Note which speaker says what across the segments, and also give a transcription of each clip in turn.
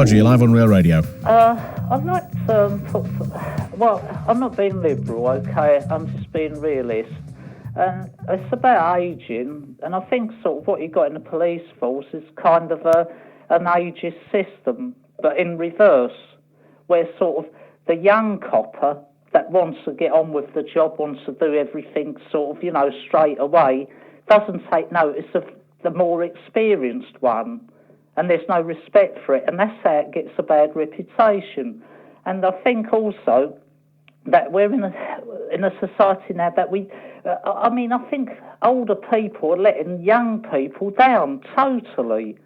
Speaker 1: Roger, you're live on Real Radio.
Speaker 2: I'd like to I'm not being liberal, okay, I'm just being realist. And it's about ageing, and I think sort of what you got in the police force is kind of an ageist system, but in reverse, where sort of the young copper that wants to get on with the job, wants to do everything sort of, straight away, doesn't take notice of the more experienced one. And there's no respect for it, and that's how it gets a bad reputation. And I think also that we're in a society now that I think older people are letting young people down totally.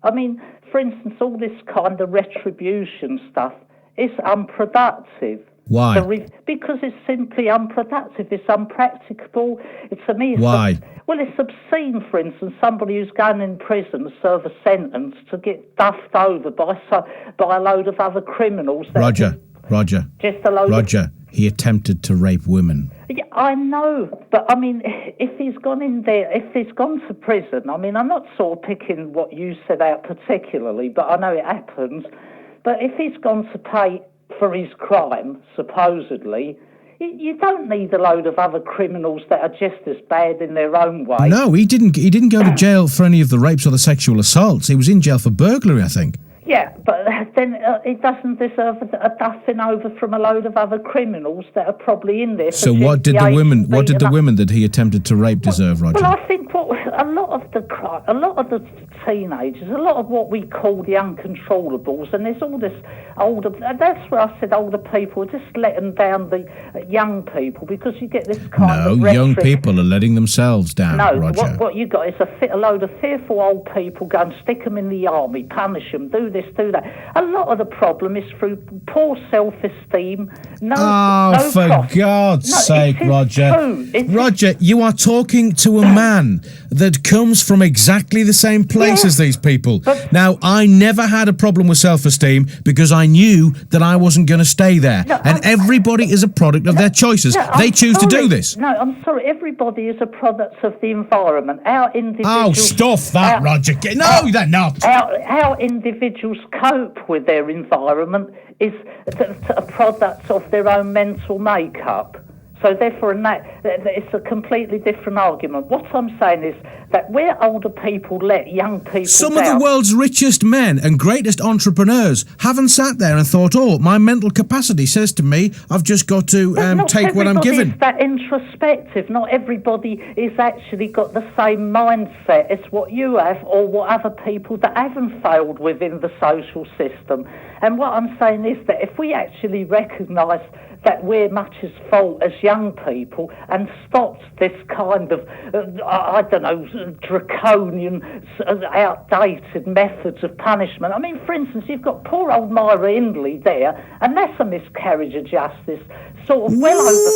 Speaker 2: I mean, for instance, all this kind of retribution stuff is unproductive.
Speaker 1: Why?
Speaker 2: Because it's simply unproductive. It's unpracticable. To me,
Speaker 1: why?
Speaker 2: It's obscene, for instance, somebody who's going in prison to serve a sentence to get duffed over by a load of other criminals.
Speaker 1: Roger.
Speaker 2: Just a load
Speaker 1: Roger, he attempted to rape women.
Speaker 2: Yeah, I know, but I mean, if he's gone in there, if he's gone to prison, I mean, I'm not sort of picking what you said out particularly, but I know it happens. But if he's gone to pay for his crime, supposedly, you don't need a load of other criminals that are just as bad in their own way.
Speaker 1: No, he didn't go to jail for any of the rapes or the sexual assaults. He was in jail for burglary, I think.
Speaker 2: Yeah, but then he doesn't deserve a duffing over from a load of other criminals that are probably in there.
Speaker 1: So what did the women that he attempted to rape deserve, Roger?
Speaker 2: Well, I think a lot of the teenagers, a lot of what we call the uncontrollables, and there's all this older. That's where I said older people are just letting down the young people, because you get this kind of rhetoric.
Speaker 1: Young people are letting themselves down.
Speaker 2: No,
Speaker 1: Roger.
Speaker 2: What you got is a load of fearful old people. Go and stick them in the army, punish them, do this, do that. A lot of the problem is through poor self-esteem.
Speaker 1: For God's sake, Roger. Roger, you are talking to a man that comes from exactly the same place as these people. Now, I never had a problem with self-esteem because I knew that I wasn't going to stay there. Everybody is a product of their choices. They choose to do this.
Speaker 2: No, I'm sorry. Everybody is a product of the environment. Our individuals...
Speaker 1: Oh, stuff that, Roger. No, they're not.
Speaker 2: How individuals cope with their environment is a product of their own mental makeup. So therefore, it's a completely different argument. What I'm saying is that where older people let young people
Speaker 1: Some of the world's richest men and greatest entrepreneurs haven't sat there and thought, my mental capacity says to me, I've just got to take what I'm given.
Speaker 2: Not everybody is that introspective. Not everybody is actually got the same mindset as what you have or what other people that haven't failed within the social system. And what I'm saying is that if we actually recognise that we're much as fault as young people and stopped this kind of, draconian, outdated methods of punishment. I mean, for instance, you've got poor old Myra Hindley there, and that's a miscarriage of justice, sort of well over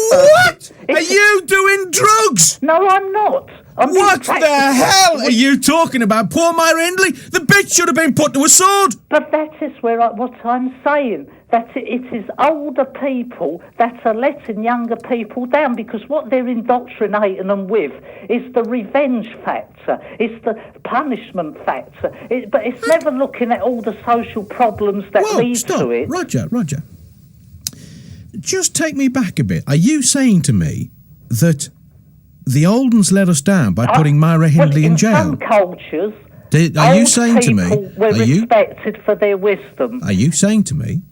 Speaker 2: 30.
Speaker 1: What? Are you doing drugs?
Speaker 2: No, I'm not.
Speaker 1: What the hell are you talking about? Poor Myra Hindley? The bitch should have been put to a sword.
Speaker 2: But that is what I'm saying. That it is older people that are letting younger people down, because what they're indoctrinating them with is the revenge factor, it's the punishment factor, but it's never looking at all the social problems that lead to it.
Speaker 1: Roger, just take me back a bit. Are you saying to me that the old ones let us down by putting Myra Hindley in jail?
Speaker 2: In some cultures,
Speaker 1: are you saying to me?
Speaker 2: Were respected for their wisdom.
Speaker 1: Are you saying to me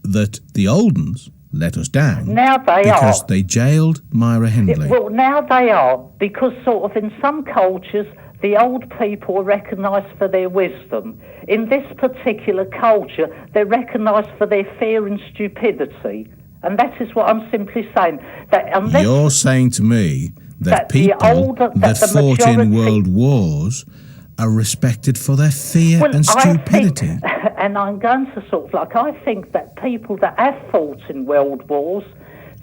Speaker 1: that the old ones let us down?
Speaker 2: Now they
Speaker 1: because they jailed Myra Hindley.
Speaker 2: Well, now they are, because sort of in some cultures, the old people are recognised for their wisdom. In this particular culture, they're recognised for their fear and stupidity. And that is what I'm simply saying. That
Speaker 1: you're saying to me that people that fought in world wars are respected for their fear and stupidity.
Speaker 2: And I'm going to I think that people that have fought in world wars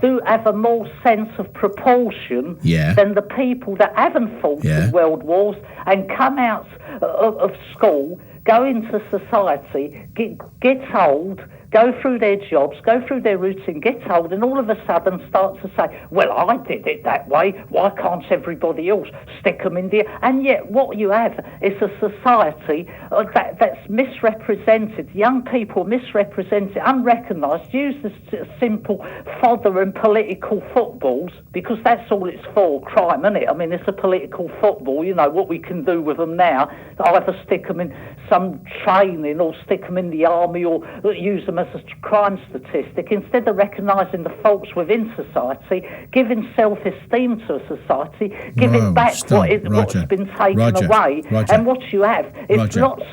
Speaker 2: do have a more sense of proportion than the people that haven't fought in world wars and come out of school, go into society, get old, go through their jobs, go through their routine, get old, and all of a sudden start to say, well, I did it that way, why can't everybody else stick them in there? And yet what you have is a society that's misrepresented, young people misrepresented, unrecognised, used as simple fodder and political footballs, because that's all it's for, crime, isn't it? I mean, it's a political football, you know, what we can do with them now, either stick them in some training or stick them in the army or use them as a crime statistic, instead of recognising the faults within society, giving self-esteem to a society, giving back what's been taken away. And what you have is lots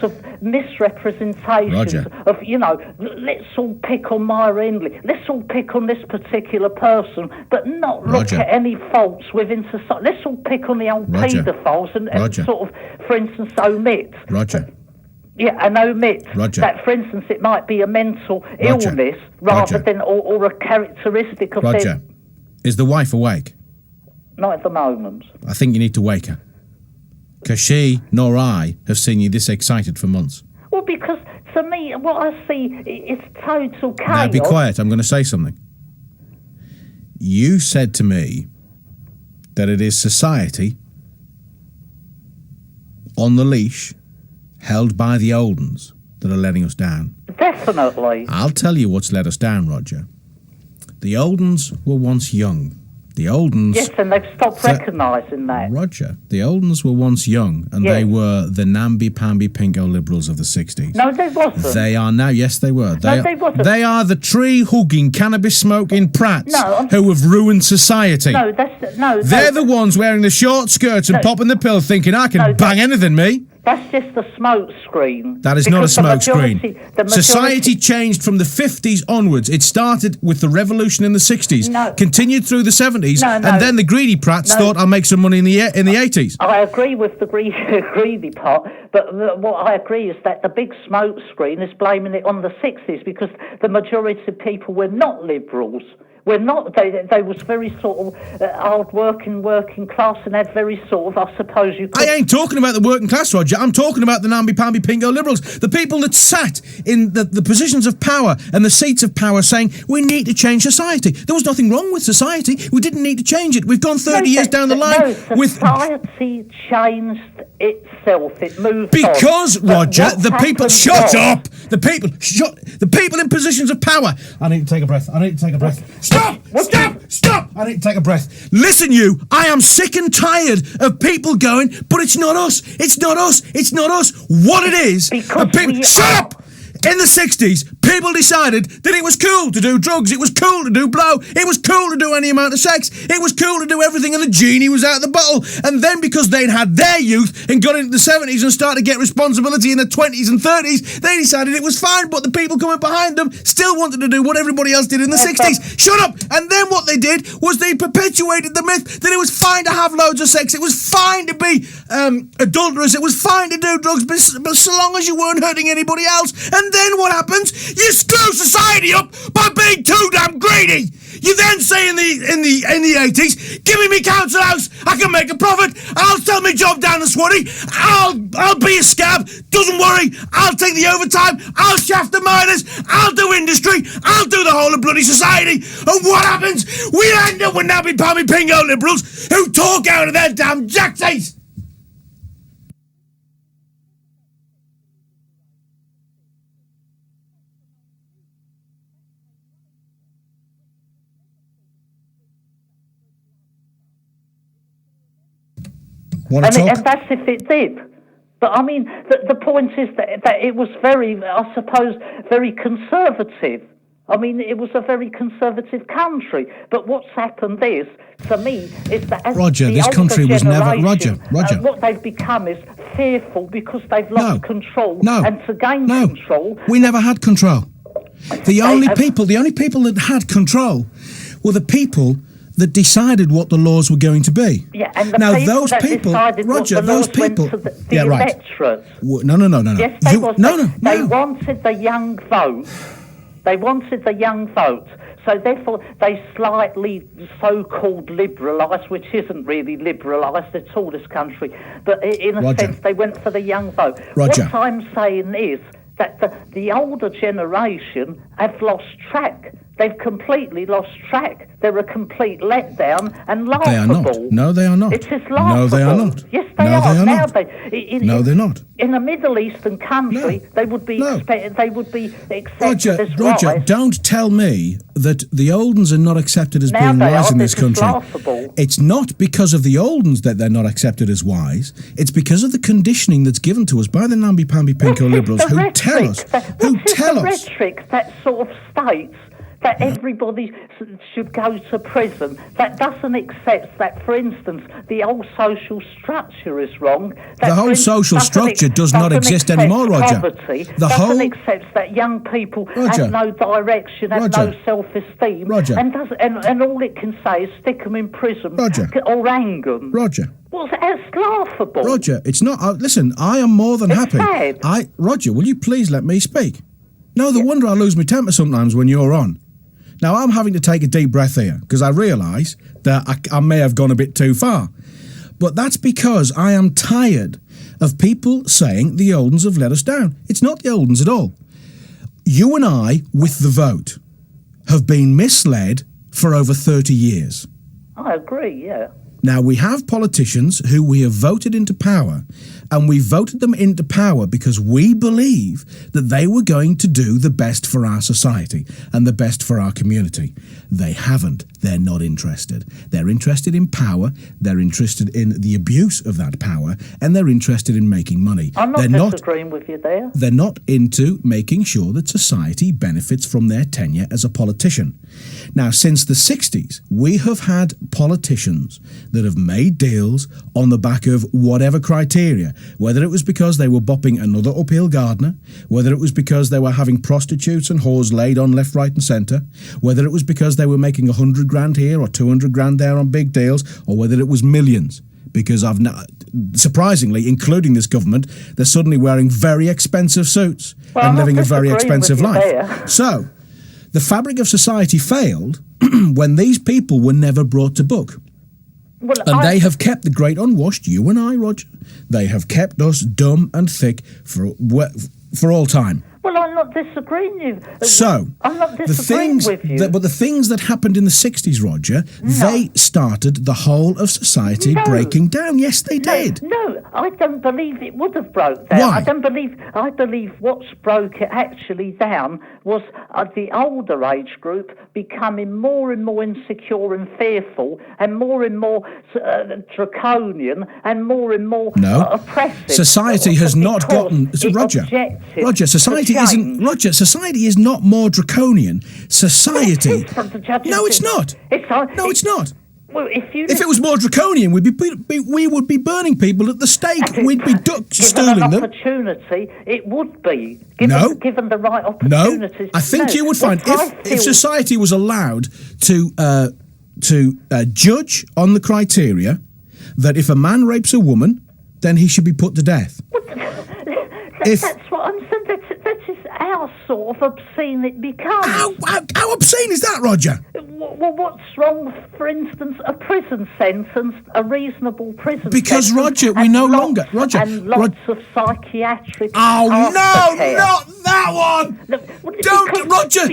Speaker 2: of misrepresentations of, you know, let's all pick on Maya Hindley, let's all pick on this particular person, but not look at any faults within society. Let's all pick on the old paedophiles and sort of, for instance, omit. And omit that, for instance, it might be a mental illness rather than or a characteristic of their...
Speaker 1: Is the wife awake?
Speaker 2: Not at the moment.
Speaker 1: I think you need to wake her. Because she nor I have seen you this excited for months.
Speaker 2: Well, because to me, what I see is total chaos.
Speaker 1: Now, be quiet. I'm going to say something. You said to me that it is society on the leash, held by the old uns, that are letting us down.
Speaker 2: Definitely.
Speaker 1: I'll tell you what's let us down, Roger. The old uns were once young. The old uns...
Speaker 2: Yes, and they've stopped recognising that.
Speaker 1: Roger, the old uns were once young, and they were the namby-pamby pinko liberals of the 60s.
Speaker 2: No, they wasn't.
Speaker 1: They are now, yes, they were.
Speaker 2: No, they wasn't.
Speaker 1: They are the tree-hugging, cannabis-smoking prats who have ruined society.
Speaker 2: No,
Speaker 1: They're the ones wearing the short skirts and popping the pill thinking, I can bang anything, me.
Speaker 2: That's just a smoke screen.
Speaker 1: That is not a smoke screen. Society changed from the 50s onwards. It started with the revolution in the 60s, continued through the 70s, and then the greedy prats thought, I'll make some money in the 80s.
Speaker 2: I agree with the greedy part, but what I agree is that the big smoke screen is blaming it on the 60s, because the majority of people were not liberals. We're not. They was very sort of hard-working, working class, and had very sort of, I suppose you could...
Speaker 1: I ain't talking about the working class, Roger. I'm talking about the namby-pamby pingo liberals, the people that sat in the positions of power and the seats of power saying, we need to change society. There was nothing wrong with society. We didn't need to change it. We've gone 30 years down the line.
Speaker 2: Society changed itself. It moved
Speaker 1: because,
Speaker 2: on.
Speaker 1: Roger, the people... Shut up! The people in positions of power... I need to take a breath. Stop! I need to take a breath. Listen, you, I am sick and tired of people going, but it's not us. What it is... Shut up! In the 60s, people decided that it was cool to do drugs, it was cool to do blow, it was cool to do any amount of sex, it was cool to do everything, and the genie was out of the bottle. And then because they'd had their youth and got into the 70s and started to get responsibility in the 20s and 30s, they decided it was fine, but the people coming behind them still wanted to do what everybody else did in the 60s. Shut up! And then what they did was they perpetuated the myth that it was fine to have loads of sex, it was fine to be adulterous, it was fine to do drugs, but so long as you weren't hurting anybody else. And then what happens? You screw society up by being too damn greedy. You then say in the 80s, give me council house, I can make a profit, I'll sell my job down to Swaddy, I'll be a scab, doesn't worry, I'll take the overtime, I'll shaft the miners, I'll do industry, I'll do the whole of bloody society. And what happens? We end up with namby-pamby pingo liberals who talk out of their damn jack teeth.
Speaker 2: And that's if it did. But I mean, the point is that it was very, I suppose, very conservative. I mean, it was a very conservative country. But what's happened is, to me, is that as
Speaker 1: Roger,
Speaker 2: the
Speaker 1: this country was never... Roger.
Speaker 2: What they've become is fearful because they've lost control. And to gain control...
Speaker 1: We never had control. The only people that had control were the people that decided what the laws were going to be.
Speaker 2: Yeah, and
Speaker 1: those people, Roger, those people...
Speaker 2: electorate.
Speaker 1: No.
Speaker 2: Yes, they was. They wanted the young vote. So therefore, they slightly so-called liberalised, which isn't really liberalised at all, this country. But in a sense, they went for the young vote.
Speaker 1: Roger.
Speaker 2: What I'm saying is that the older generation have lost track. They've completely lost track. They're a complete letdown and laughable.
Speaker 1: They are not. No, they are not.
Speaker 2: It's just laughable.
Speaker 1: No, they are not.
Speaker 2: Yes, they
Speaker 1: no,
Speaker 2: are.
Speaker 1: They are
Speaker 2: now
Speaker 1: not. No, they're not.
Speaker 2: In a Middle Eastern country, they would be accepted as
Speaker 1: Roger,
Speaker 2: wise.
Speaker 1: don't tell me that the old uns are not accepted as being wise in this country.
Speaker 2: Laughable.
Speaker 1: It's not because of the old uns that they're not accepted as wise. It's because of the conditioning that's given to us by the namby-pamby pinko liberals who tell us.
Speaker 2: Rhetoric that sort of states that everybody should go to prison, that doesn't accept that, for instance, the whole social structure is wrong.
Speaker 1: The whole social structure does not exist anymore, Roger.
Speaker 2: Poverty, doesn't accept that young people have no direction, have no self-esteem, and all it can say is stick them in prison or hang them.
Speaker 1: Roger.
Speaker 2: Well, that's laughable.
Speaker 1: Roger, it's not. Listen, I am more than happy.
Speaker 2: Sad.
Speaker 1: Roger, will you please let me speak? No, the wonder I lose my temper sometimes when you're on. Now, I'm having to take a deep breath here because I realise that I may have gone a bit too far. But that's because I am tired of people saying the old uns have let us down. It's not the old uns at all. You and I, with the vote, have been misled for over 30 years.
Speaker 2: I agree, yeah.
Speaker 1: Now, we have politicians who we have voted into power, and we voted them into power because we believe that they were going to do the best for our society and the best for our community. They haven't. They're not interested. They're interested in power, they're interested in the abuse of that power, and they're interested in making money.
Speaker 2: I'm not disagreeing with you there.
Speaker 1: They're not into making sure that society benefits from their tenure as a politician. Now, since the 60s, we have had politicians that have made deals on the back of whatever criteria, whether it was because they were bopping another uphill gardener, whether it was because they were having prostitutes and whores laid on left, right and centre, whether it was because they were making 100 grand here or 200 grand there on big deals, or whether it was millions. Because surprisingly, including this government, they're suddenly wearing very expensive suits and living a very expensive life.
Speaker 2: There.
Speaker 1: So, the fabric of society failed when these people were never brought to book. They have kept the great unwashed, you and I, Roger, they have kept us dumb and thick for all time.
Speaker 2: Well, I'm not disagreeing with you.
Speaker 1: So,
Speaker 2: I'm not disagreeing with you.
Speaker 1: But the things that happened in the 60s, Roger, they started the whole of society breaking down. Yes, they did.
Speaker 2: No, I don't believe it would have broke down.
Speaker 1: Why?
Speaker 2: I believe what's broke it actually down was the older age group becoming more and more insecure and fearful and more draconian and more oppressive.
Speaker 1: Society has not gotten... Roger, society is not more draconian. Society... No, it's not. No, it's not.
Speaker 2: Well, if
Speaker 1: it was more draconian, we would be burning people at the stake. We'd be stealing them.
Speaker 2: Given an opportunity, it would be. Given the right opportunities.
Speaker 1: No, I think you would find if society was allowed to judge on the criteria that if a man rapes a woman, then he should be put to death.
Speaker 2: That's what I'm saying. That is how sort of obscene it becomes.
Speaker 1: How obscene is that, Roger?
Speaker 2: Well, what's wrong, for instance, a prison sentence, a reasonable prison sentence?
Speaker 1: Because, Roger, we no longer... Roger...
Speaker 2: And lots of psychiatric...
Speaker 1: Oh, no, not that one! Don't, Roger!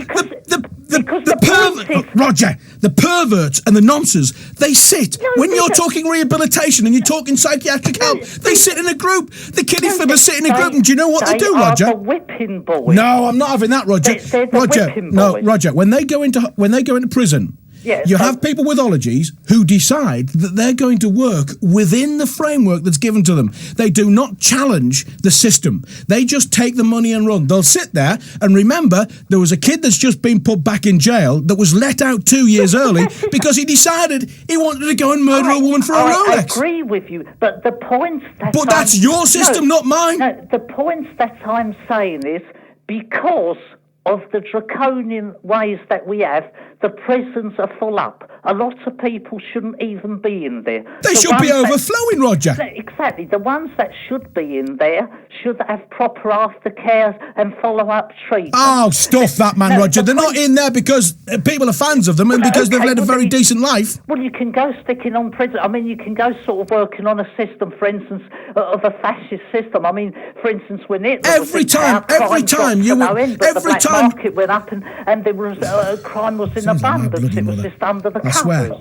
Speaker 1: The perverts and the nonces, they sit. When you're talking rehabilitation and you're talking psychiatric help, they sit in a group. The kiddie fiddlers sit in a group, and do you know what they do, Roger?
Speaker 2: They are the whipping boys.
Speaker 1: No, I'm not having that, Roger.
Speaker 2: They're the whipping boys.
Speaker 1: No, Roger, when they go into prison, you have people with ologies who decide that they're going to work within the framework that's given to them. They do not challenge the system. They just take the money and run. They'll sit there and remember there was a kid that's just been put back in jail that was let out 2 years early because he decided he wanted to go and murder a woman for a Rolex.
Speaker 2: I agree with you, but the point that
Speaker 1: But that's your system, not mine.
Speaker 2: No, the point that I'm saying is because of the draconian ways that we have, the prisons are full up. a lot of people shouldn't even be in there.
Speaker 1: They should be overflowing, Roger.
Speaker 2: Exactly. The ones that should be in there should have proper aftercare and follow-up treatment.
Speaker 1: Oh, stuff that, man, Roger. They're not in there because people are fans of them and because they've led a very decent life.
Speaker 2: Well, you can go sticking on prison. I mean, you can go sort of working on a system, for instance, of a fascist system. I mean, for instance, when it
Speaker 1: every time you
Speaker 2: market went up and there was crime was in abundance. It was just under the covers.
Speaker 1: I swear.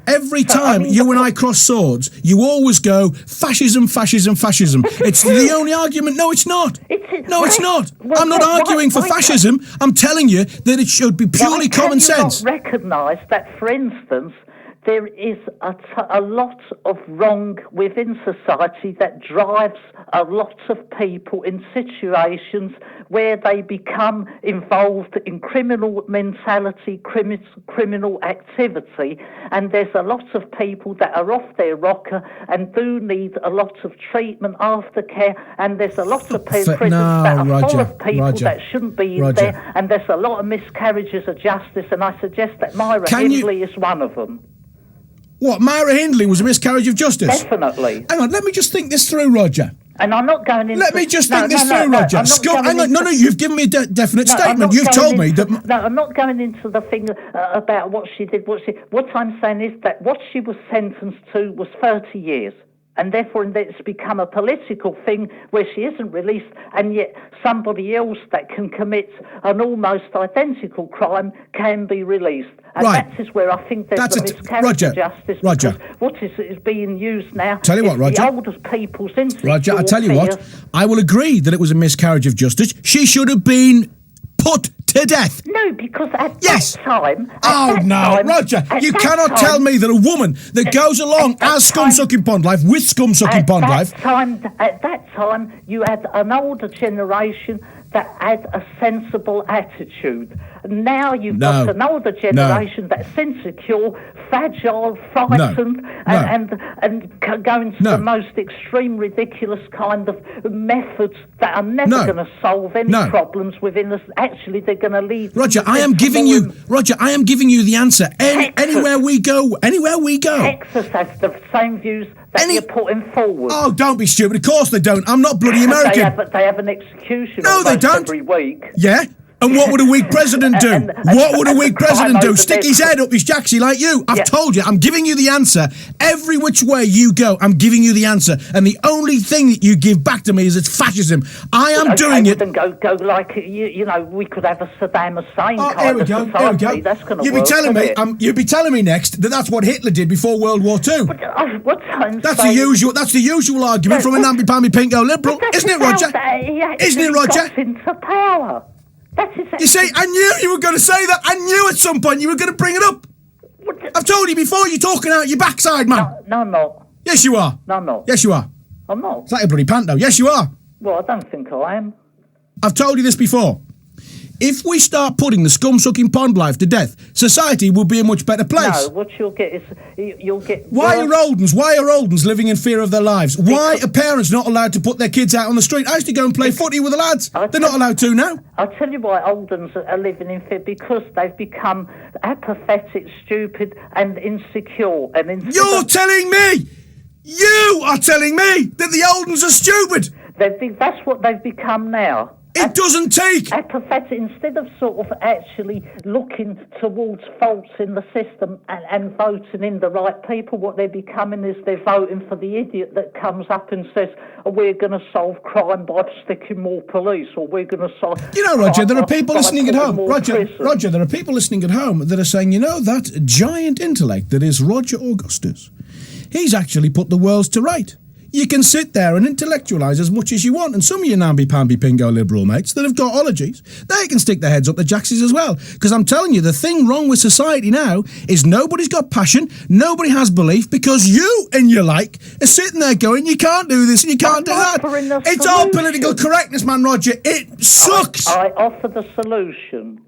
Speaker 1: Every time you and I cross swords, you always go, fascism, fascism, fascism. It's the only argument. No, it's not. It's not.
Speaker 2: Well,
Speaker 1: I'm not arguing for fascism. I'm telling you that it should be purely common sense.
Speaker 2: Can you not recognise that, for instance, there is a lot of wrong within society that drives a lot of people in situations where they become involved in criminal mentality, criminal activity, and there's a lot of people that are off their rocker and do need a lot of treatment, aftercare, and there's a lot of prisons that are full of people that shouldn't be in there, and there's a lot of miscarriages of justice, and I suggest that Myra Hindley is one of them.
Speaker 1: What, Myra Hindley was a miscarriage of justice?
Speaker 2: Definitely.
Speaker 1: Hang on, let me just think this through, Roger.
Speaker 2: And I'm not going into...
Speaker 1: Let me just think this through, Roger. Hang on, no, you've given me a definite statement. You've told me that...
Speaker 2: No, I'm not going into the thing about what she did. What I'm saying is that what she was sentenced to was 30 years. And therefore it's become a political thing where she isn't released, and yet somebody else that can commit an almost identical crime can be released. And that is where I think there's a miscarriage of justice.
Speaker 1: Roger.
Speaker 2: What is being used now
Speaker 1: tell you what, Roger.
Speaker 2: The oldest people's insecure
Speaker 1: Roger, I tell you what, I will agree that it was a miscarriage of justice. She should have been put to death.
Speaker 2: No, because at that time...
Speaker 1: Roger, you cannot tell me that a woman that goes along as Scum-Sucking Pond Life, with Scum-Sucking Pond Life...
Speaker 2: At that time, you had an older generation that had a sensible attitude. Now you've got an older generation that's insecure, fragile, frightened, and going to the most extreme, ridiculous kind of methods that are never going to solve any problems within us. Actually, they're going to lead...
Speaker 1: Roger, I am giving you the answer. Anywhere we go.
Speaker 2: Texas has the same views that you're putting forward.
Speaker 1: Oh, don't be stupid. Of course they don't. I'm not bloody American.
Speaker 2: They have an execution every week.
Speaker 1: Yeah? And what would a weak president do? What would a weak president do? Stick his head up his jacksie like you? I've told you, I'm giving you the answer. Every which way you go, I'm giving you the answer. And the only thing that you give back to me is it's fascism. I am doing it.
Speaker 2: Then go like, you know, we could have a Saddam Hussein kind of society.
Speaker 1: Here we go.
Speaker 2: That's going to work.
Speaker 1: You'll be telling me next that that's what Hitler did before World War II. That's the usual argument from a namby-pamby pinko liberal, isn't it, Roger? Isn't it, Roger?
Speaker 2: Into power.
Speaker 1: You see, I knew you were going to say that. I knew at some point you were going to bring it up. I've told you before, you're talking out your backside, man.
Speaker 2: No, I'm not.
Speaker 1: Yes, you are.
Speaker 2: No, I'm not.
Speaker 1: Yes, you are.
Speaker 2: I'm not.
Speaker 1: It's like a bloody panto. Yes, you are.
Speaker 2: Well, I don't think I am.
Speaker 1: I've told you this before. If we start putting the Scum-Sucking Pond Life to death, society will be a much better place.
Speaker 2: No, what you'll get is...
Speaker 1: Why are Oldens living in fear of their lives? Why are parents not allowed to put their kids out on the street? I used to go and play footy with the lads. They're not allowed to now.
Speaker 2: I'll tell you why Oldens are living in fear, because they've become apathetic, stupid and insecure.
Speaker 1: You're telling me! You are telling me that the Oldens are stupid!
Speaker 2: That's what they've become now.
Speaker 1: It doesn't take...
Speaker 2: Apathetic, instead of sort of actually looking towards faults in the system and voting in the right people, what they're becoming is they're voting for the idiot that comes up and says, we're going to solve crime by sticking more police, or we're going to solve...
Speaker 1: You know, Roger, there are people listening at home. Roger, there are people listening at home that are saying, you know, that giant intellect that is Roger Augustus, he's actually put the world to right. You can sit there and intellectualise as much as you want, and some of your namby-pamby pingo liberal mates that have got ologies, they can stick their heads up their jacksies as well. Because I'm telling you, the thing wrong with society now is nobody's got passion, nobody has belief, because you and your like are sitting there going, you can't do this and you can't do that. It's all political correctness, man, Roger. It sucks.
Speaker 2: I offer the solution.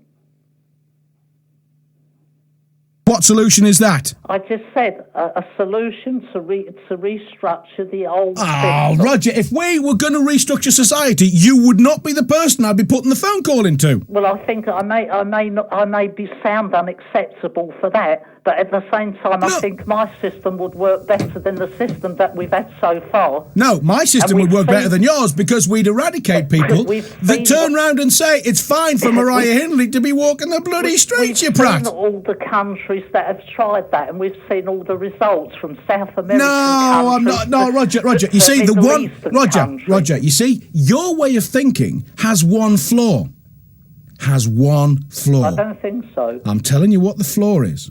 Speaker 1: What solution is that?
Speaker 2: I just said a solution to restructure the old
Speaker 1: Oh,
Speaker 2: system.
Speaker 1: Roger, if we were going to restructure society, you would not be the person I'd be putting the phone call into.
Speaker 2: Well, I think I may be sound unacceptable for that, but at the same time, I think my system would work better than the system that we've had so far.
Speaker 1: No, my system would work better than yours because we'd eradicate people that turn round and say it's fine for Mariah Hindley to be walking the bloody streets, you prat.
Speaker 2: We've seen all the countries that have tried that, and we've seen all the results from South American countries.
Speaker 1: I'm not. No, Roger. You see, Roger. You see, your way of thinking has one flaw. I
Speaker 2: don't think so.
Speaker 1: I'm telling you what the flaw is.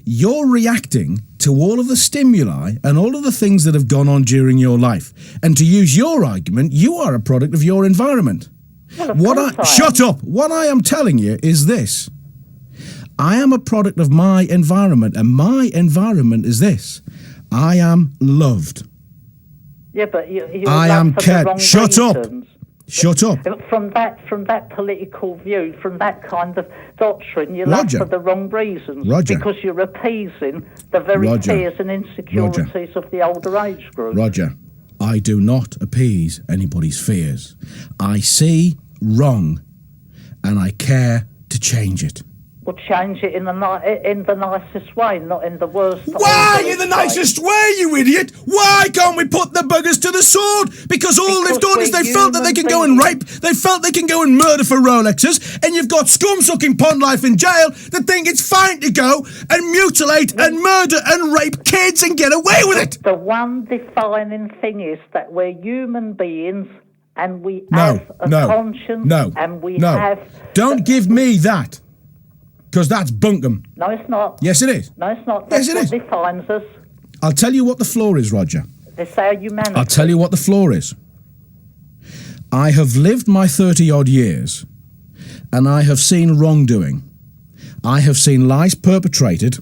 Speaker 1: You're reacting to all of the stimuli and all of the things that have gone on during your life. And to use your argument, you are a product of your environment.
Speaker 2: Well,
Speaker 1: Shut up. What I am telling you is this. I am a product of my environment, and my environment is this. I am loved.
Speaker 2: Yeah, but you
Speaker 1: I am cared. Shut up. From
Speaker 2: that political view, from that kind of doctrine, you love
Speaker 1: Roger.
Speaker 2: for the wrong reasons.
Speaker 1: Roger.
Speaker 2: Because you're appeasing the very
Speaker 1: Roger.
Speaker 2: fears and insecurities of the older age group.
Speaker 1: Roger, I do not appease anybody's fears. I see wrong, and I care to change it.
Speaker 2: Well, change it in the nicest way, not in the worst.
Speaker 1: Why in the nicest way, you idiot? Why can't we put the buggers to the sword? Because they've done is they felt that they can go and rape, they felt they can go and murder for Rolexes, and you've got scum-sucking pond life in jail that think it's fine to go and mutilate and murder and rape kids and get away with it.
Speaker 2: The one defining thing is that we're human beings and we have a conscience and we have...
Speaker 1: Don't give me that. Because that's bunkum.
Speaker 2: No, it's not.
Speaker 1: Yes, it is.
Speaker 2: No, it's not. That's what defines us.
Speaker 1: I'll tell you what the flaw is, Roger.
Speaker 2: It's our humanity.
Speaker 1: I'll tell you what the flaw is. I have lived my 30-odd years, and I have seen wrongdoing. I have seen lies perpetrated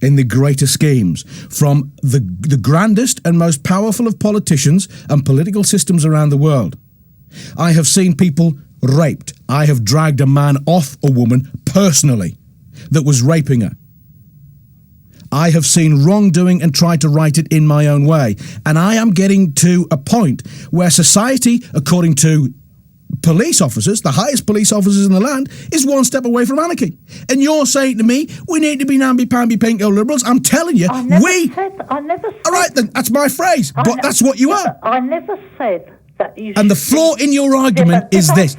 Speaker 1: in the greater schemes from the grandest and most powerful of politicians and political systems around the world. I have seen people raped. I have dragged a man off a woman personally that was raping her. I have seen wrongdoing and tried to right it in my own way. And I am getting to a point where society, according to police officers, the highest police officers in the land, is one step away from anarchy. And you're saying to me, we need to be namby-pamby pinko liberals. I'm telling you,
Speaker 2: I never said.
Speaker 1: All right, then, that's my phrase. But that's what you are.
Speaker 2: I never said that you
Speaker 1: and the flaw in your argument is this.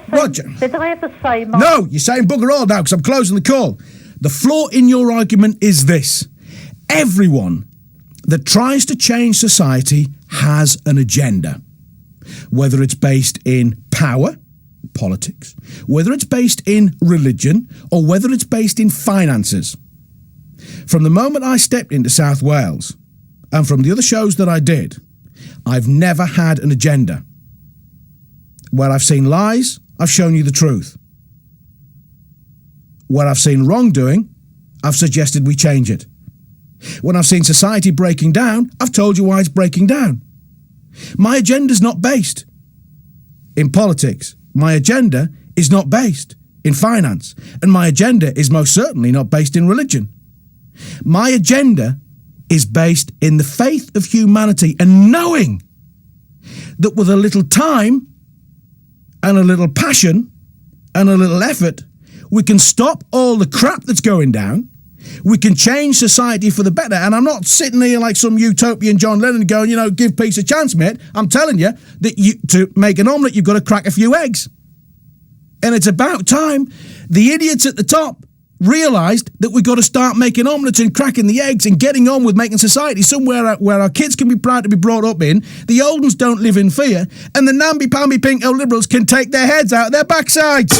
Speaker 2: Roger. Did I ever say...
Speaker 1: No, you're saying bugger all now because I'm closing the call. The flaw in your argument is this. Everyone that tries to change society has an agenda. Whether it's based in power, politics, whether it's based in religion, or whether it's based in finances. From the moment I stepped into South Wales, and from the other shows that I did, I've never had an agenda. Where I've seen lies, I've shown you the truth. Where I've seen wrongdoing, I've suggested we change it. When I've seen society breaking down, I've told you why it's breaking down. My agenda's not based in politics. My agenda is not based in finance. And my agenda is most certainly not based in religion. My agenda is based in the faith of humanity and knowing that with a little time and a little passion and a little effort, we can stop all the crap that's going down. We can change society for the better. And I'm not sitting here like some utopian John Lennon going, give peace a chance, mate. I'm telling you that to make an omelette, you've got to crack a few eggs. And it's about time the idiots at the top realised that we've got to start making omelettes and cracking the eggs and getting on with making society somewhere where our kids can be proud to be brought up in, the old ones don't live in fear, and the namby-pamby pinko liberals can take their heads out of their backsides.